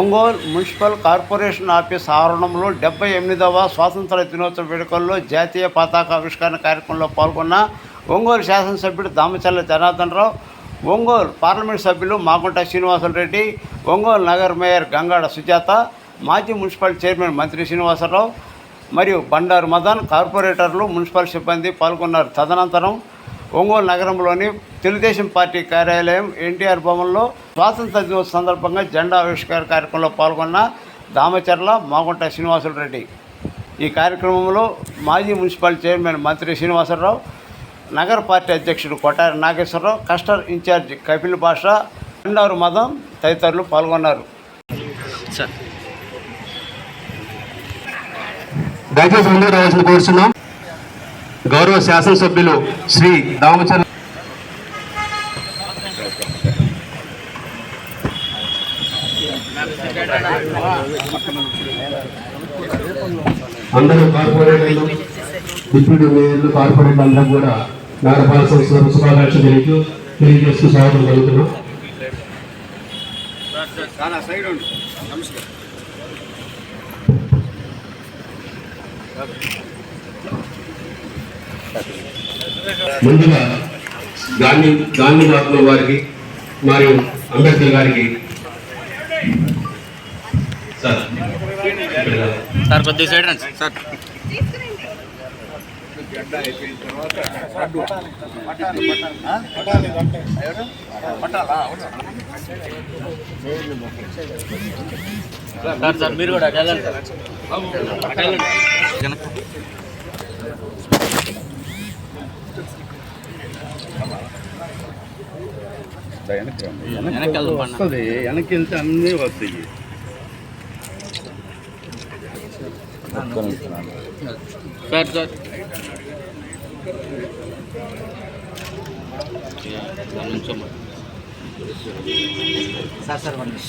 Ongole municipal corporation office ఆవరణంలో 78వ స్వాతంత్ర దినోత్సవ వేడుకల్లో జాతీయ పతాక ఆవిష్కరణ కార్యక్రమంలో పాల్గొన్న ఒంగోలు శాసనసభ్యుడు దామచర్ల జనార్దన్ రావు, ఒంగోలు పార్లమెంట్ సభ్యులు మాగుంట శ్రీనివాసరెడ్డి, ఒంగోలు నగర మేయర్ గంగాడ సుజాత, మాజీ మున్సిపల్ చైర్మన్ మంత్రి శ్రీనివాసరావు మరియు బండారు మదన్, కార్పొరేటర్లు, మున్సిపల్ సిబ్బంది పాల్గొన్నారు. తదనంతరం ఒంగోలు నగరంలోని తెలుగుదేశం పార్టీ కార్యాలయం ఎన్టీఆర్ భవన్లో స్వాతంత్ర దినోత్సవం సందర్భంగా జెండా ఆవిష్కరణ కార్యక్రమంలో పాల్గొన్న దామచర్ల, మాగుంట శ్రీనివాసరెడ్డి. ఈ కార్యక్రమంలో మాజీ మున్సిపల్ చైర్మన్ మంత్రి శ్రీనివాసరావు, నగర పార్టీ అధ్యక్షుడు కొట్టారి నాగేశ్వరరావు, కస్టర్ ఇన్ఛార్జ్ కపిల్ భాష, బండారు మదన్ తదితరులు పాల్గొన్నారు. దయచేసి ముందుకు రావాల్సిన కోరుతున్నాం. గౌరవ శాసనసభ్యులు శ్రీ దామచర్ల అందరూ కార్పొరేటర్లు, డిప్యూటీ మేయర్లు, కార్పొరేటర్లు అందరూ కూడా నగరపాలక సంస్థ శుభాకాంక్షలు తెలియజేస్తూ స్వాగతం కలుగుతున్నాం. ముందుగా గాంధీ మహాత్మా వారికి మరియు అంబేద్కర్ గారికి సార్ కొద్దిగా సైడ్ రండి సార్. సార్ మీరు కూడా వెళ్ళండి సార్. వస్తుంది వెనక్కి వెళ్తే అన్నీ వస్తాయి. సార్ సార్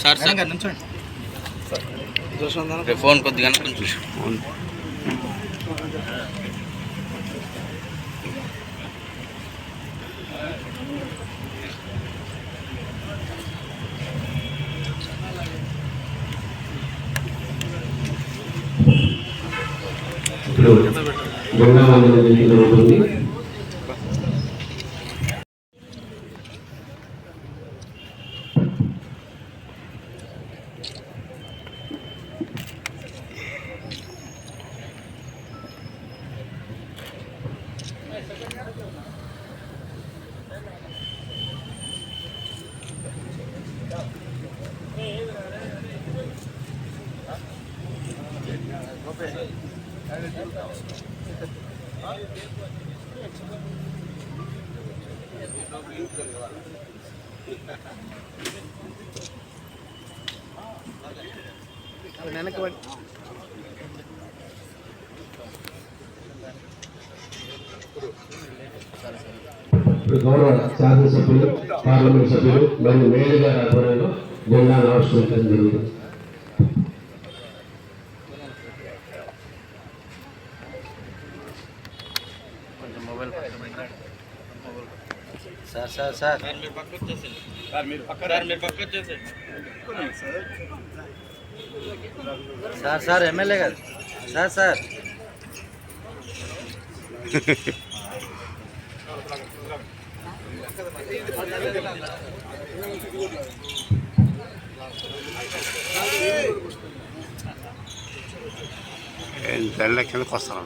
సార్ సార్ నుంచోండి. ఫోన్ కొద్దిగా కొంచెం ఇప్పుడు గంగావందనం జరుగుతుంది. గౌరవ శాసనసభ్యులు, పార్లమెంట్ సభ్యులు మరియు మేయర్ గారి ఆధ్వర్యంలో జెండా ఆవిష్కరించడం జరుగుతుంది. సార్ సార్ సార్ మీరు పక్క వచ్చేసింది. సార్ సార్ ఎమ్మెల్యే గారు సార్ సార్ తెల్ల కిందకు వస్తాను.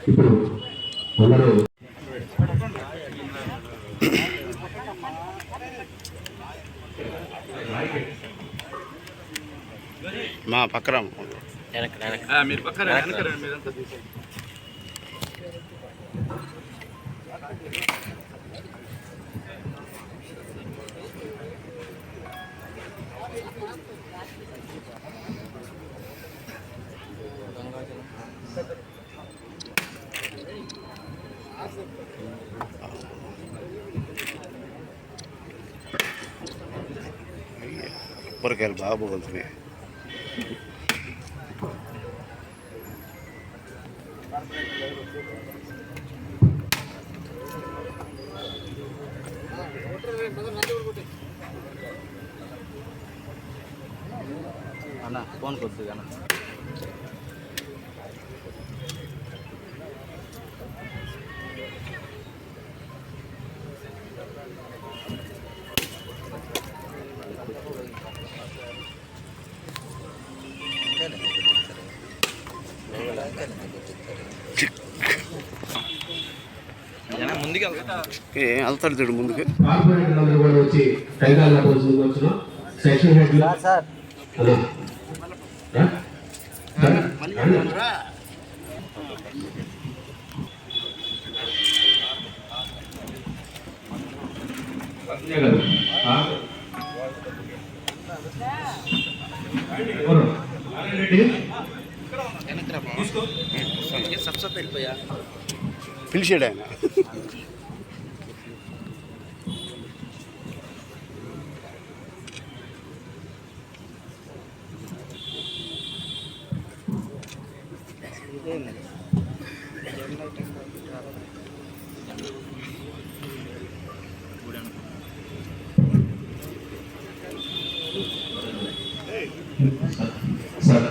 ఇప్పుడు అందరూ మా పక్కన మీరు పక్కన వెనకరండి మీరంతా. కూరగాయలు బాగా పోగలుగుతున్నాయి. అన్న ఫోన్ కొద్దిగా అన్న. ముందుకు వెళ్తాడు చూడు ముందుకు. కార్పొరేటర్ అందరూ కూడా వచ్చి టైగాల పోల్సింది వచ్చిన సెక్షన్ హెడ్ సార్ పిలిచాడు ఆయన. సార్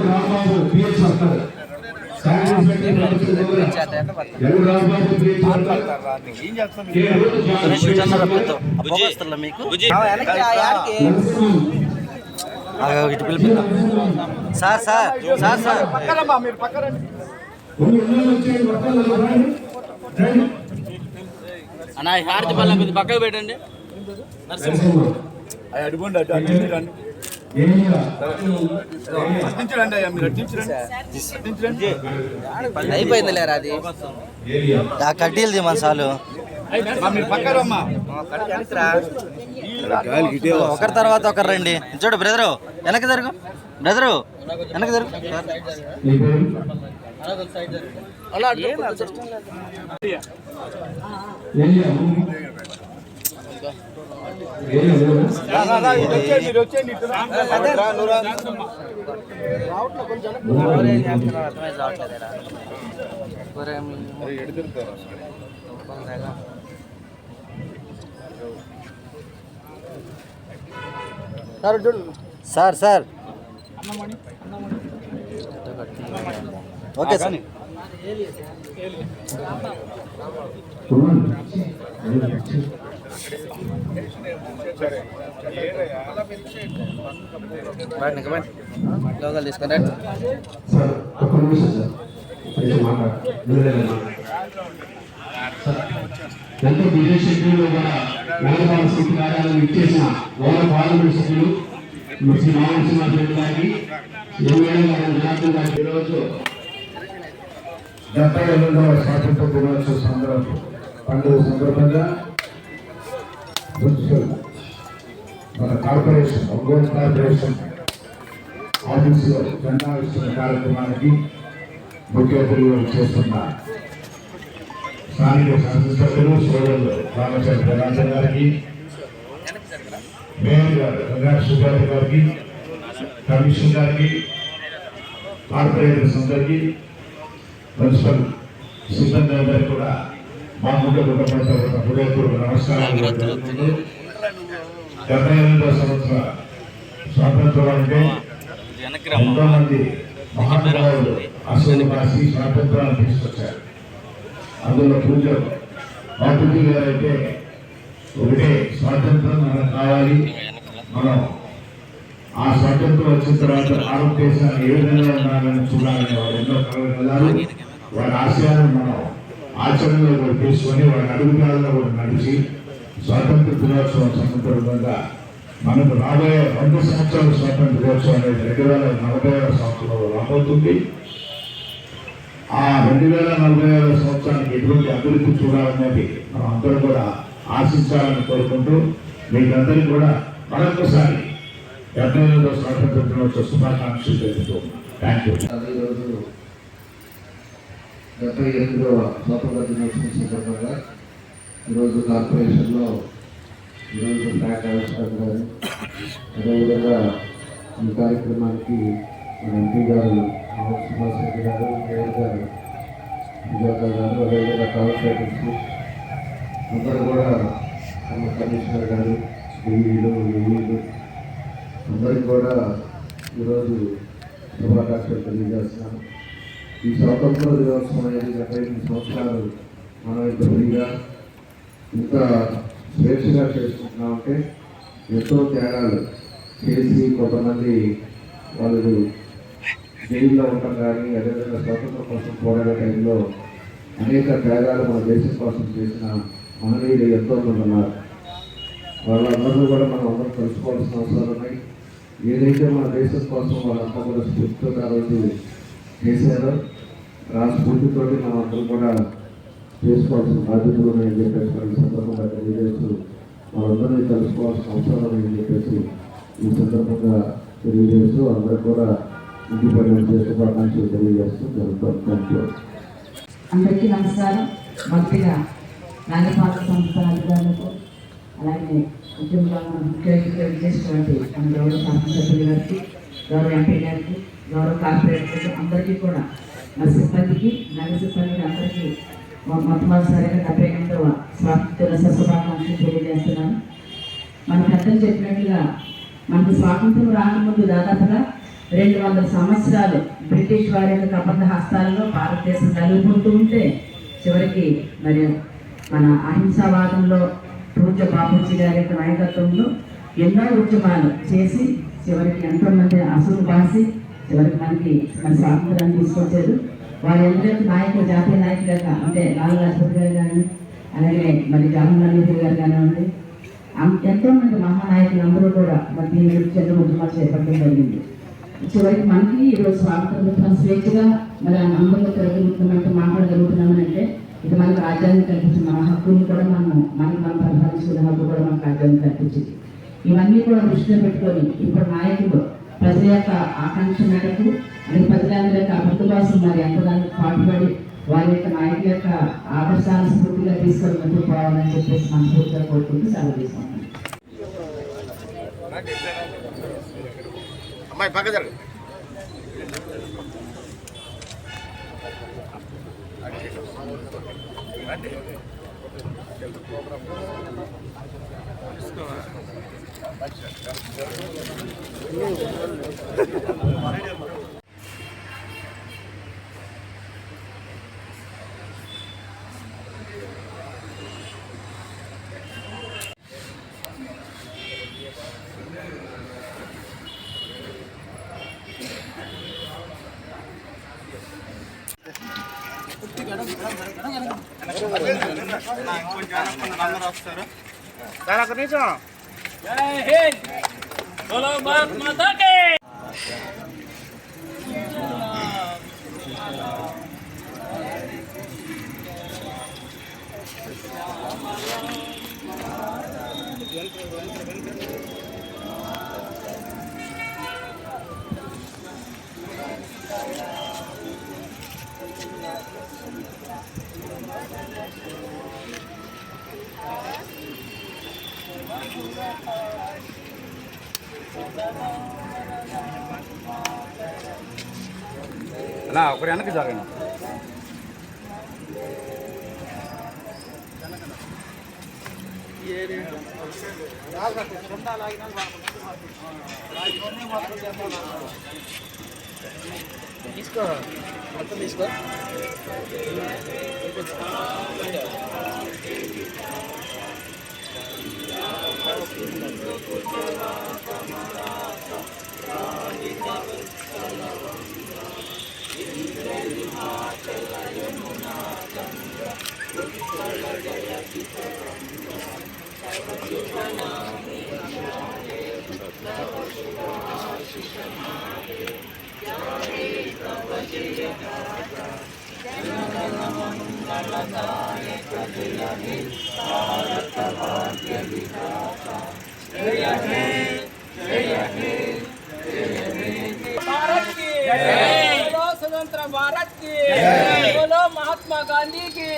రాంబాబు పిహెచ్ వర్కర్ మీకు ఇటు పిలిపిద్దాం. సార్ సార్ సార్ సార్ అన్న హారతి పళ్ళ కొద్ది పక్కకు పెట్టండి. అడుగుండి అటు రండి. అయిపోయింది లేరా అది ఆ కడ్డీలు మన చాలు. ఒకరి తర్వాత ఒకరు రండి. చూడు బ్రదరు వెనక్కి జరుగు, బ్రదరు వెనక్కి జరుగు. Sir sir okay sir. Local తీసుకుని సార్ ఒక్క నిమిషం సార్ కొంచెం ఎంతో బిజీ షెడ్యూల్లో కూడా నగరపాలక సంస్థ కార్యాలయం ఇచ్చేసిన పార్లమెంట్ సభ్యులు శ్రీ మామూలు గారికి జనార్దన్ గారికి ఈరోజు 78వ స్వాతంత్ర దినోత్సవ పండుగ సందర్భంగా మన కార్పొరేషన్ ఒంగోలు కార్పొరేషన్ ఆఫీసులో జెండా ఇస్తున్న కార్యక్రమానికి ముఖ్య అతిథులు చేస్తున్న స్థానిక శాసనసభ్యులు సోదరులు రామచంద్ర జనార్దన్ గారికి, మేయర్ గారు వెంకట సుబ్బారెడ్డి గారికి, కమిషన్ గారికి, కార్పొరేటర్స్ అందరికీ, మున్సిపల్ సిబ్బంది అందరికీ కూడా మా ముందు హృదయపూర్వక నమస్కారాలు. 78వ సంవత్సర స్వాతంత్రం అంటే ఎంతో మంది మహానుభావులు అసలు రాసి స్వాతంత్రాన్ని తీసుకొచ్చారు. అందులో పూజలు బాపూజీ గారు అయితే ఒకటే స్వాతంత్రం మనకు కావాలి. మనం ఆ స్వాతంత్రం వచ్చిన తర్వాత భారతదేశాన్ని ఏ విధంగా ఉండాలని చూడాలని వారు ఎన్నో కలగలరు. వారి ఆశయాలను మనం ఆచరణలో కూడా తీసుకొని వారి అడుగుదారులో కూడా నడిచి స్వాతంత్ర దినోత్సవం సందర్భంగా మనకు రాబోయే 100 సంవత్సరాల స్వాతంత్ర దినోత్సవం అనేది 2040వ సంవత్సరంలో రాబోతుంది. ఆ 2040వ సంవత్సరానికి ఎటువంటి అభివృద్ధి చూడాలనేది మనం అందరూ కూడా ఆశించాలని కోరుకుంటూ మీకందరికీ కూడా మరొకసారి 78వ స్వాతంత్ర దినోత్సవ శుభాకాంక్షలు తెలుపుతున్నాం. Thank you. ఈరోజు 78వ స్వాతంత్ర దినోత్సవం సందర్భంగా ఈరోజు కార్పొరేషన్లో ఈరోజు ఫ్లాట్ ఆవిష్కరణ గారు, అదేవిధంగా ఈ కార్యక్రమానికి మన ఎంపీ గారు శ్రీనివాస్ రెడ్డి గారు, మేయర్ గారు విజయకాంత్ గారు, అదేవిధంగా కార్పొరేటర్స్ అందరూ కూడా మన కమిషనర్ గారు, డిఈలు, యూఈలు అందరికీ కూడా ఈరోజు శుభాకాంక్షలు తెలియజేస్తున్నాను. ఈ స్వాతంత్ర దినోత్సవం అనేది 78 సంవత్సరాలు మనం ఇంత ఫ్రీగా ఇంత స్వేచ్ఛగా చేసుకుంటున్నామంటే ఎంతో త్యాగాలు చేసి కొంతమంది వాళ్ళు జైల్లో ఉండటం కానీ, అదేవిధంగా స్వాతంత్రం కోసం పోరాడే టైంలో అనేక త్యాగాలు మన దేశం కోసం చేసిన మహనీయులు ఎంతో మంది ఉన్నారు. వాళ్ళందరూ కూడా మనం అందరం తెలుసుకోవాల్సిన అవసరాలు ఉన్నాయి. ఏదైతే మన దేశం కోసం వాళ్ళంతా కూడా స్ఫూర్తితో ఆ రోజు చేశారో ఆ స్ఫూర్తితోటి మనం అందరూ కూడా చేసుకోవాల్సిన బాధ్యతలు ఉన్నాయని చెప్పేసి ఈ సందర్భంగా తెలియజేస్తూ వాళ్ళందరినీ తెలుసుకోవాల్సిన అవసరాలు ఉన్నాయని చెప్పేసి ఈ సందర్భంగా తెలియజేస్తూ అందరూ కూడా ఇంటి పని శుభాకాంక్షలు తెలియజేస్తూ జరుగుతాం. Thank you. అందరికీ నమస్కారం. మొదటిగా నాగపాత్ర సంస్థ అధికారులకు, అలాగే ఉద్యమంలో ముఖ్య అతిథిగా విచ్చేసినటువంటి మన గౌరవ శాసనసభ్యులు గారికి, గౌరవ ఎంపీ గారికి, గౌరవ కార్పొరేటర్లకు అందరికీ కూడా మన సిబ్బందికి, నగర సిబ్బందికి అందరికీ మొట్టమొదటిసారిగా 78వ స్వాతంత్ర దినోత్సవ శుభాకాంక్షలు తెలియజేస్తున్నాను. మన పెద్దలు చెప్పినట్లుగా మనకు స్వాతంత్రం రాకముందు దాదాపుగా 200 సంవత్సరాలు బ్రిటిష్ వారి యొక్క కబంధ హస్తాలలో భారతదేశం నలుగుంటూ ఉంటే చివరికి మరి మన అహింసావాదంలో పూజ్య బాపూజీ గారి యొక్క నాయకత్వంలో ఎన్నో ఉద్యమాలు చేసి చివరికి ఎంతోమంది అసులు బాసి చివరికి మనకి మన స్వాతంత్రాన్ని తీసుకొచ్చారు. వారి అందరికీ నాయకులు, జాతీయ నాయకులుగా అంటే లాల్ లజపతి గారు కానీ, అలాగే మరి జవహర్లాల్ నెహ్రూ గారు కానివ్వండి, ఎంతోమంది మహానాయకులు అందరూ కూడా మరి దీని గురించి ఎన్నో ఉద్యమాలు చేపట్టడం జరిగింది. చివరికి మనకి ఈరోజు స్వాతంత్రం స్వేచ్ఛగా మరి అందరిలో తిరగలుగుతున్నామంటే మాట్లాడగలుగుతున్నామనంటే ఇది మనకు రాజ్యాంగం కల్పించిన మన హక్కుని కూడా మనం పరిపాలించుకునే హక్కు కూడా మనకు రాజ్యాంగం కల్పించింది. ఇవన్నీ కూడా దృష్టిలో పెట్టుకొని ఇప్పుడు నాయకులు ప్రజల యొక్క ఆకాంక్ష మేరకు అలాగే ప్రజలందరి యొక్క అభివృద్ధి కోసం మరి ఎంతదానికి పాటుపడి వారి యొక్క నాయకుల యొక్క ఆదర్శాలను స్ఫూర్తిగా తీసుకొని ముందుకు పోవాలని చెప్పేసి మనస్ఫూర్తిగా కోరుకుంటూ సెలవు తీసుకుంటాం. అమ్మాయి పక్క జరగ జై హింద్, బోలో భారత్ మాతా కీ. అలా ఒకటి వెనక్కి జరగండి. తీసుకో మొత్తం తీసుకో. भारत की बोलो स्वतंत्र भारत की बोलो महात्मा गांधी की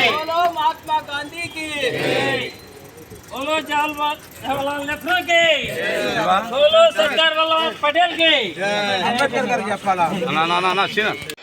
बोलो महात्मा गांधी की बोलो जवाहरलाल नेहरू की बोलो सरदार वल्लभ पटेल की నా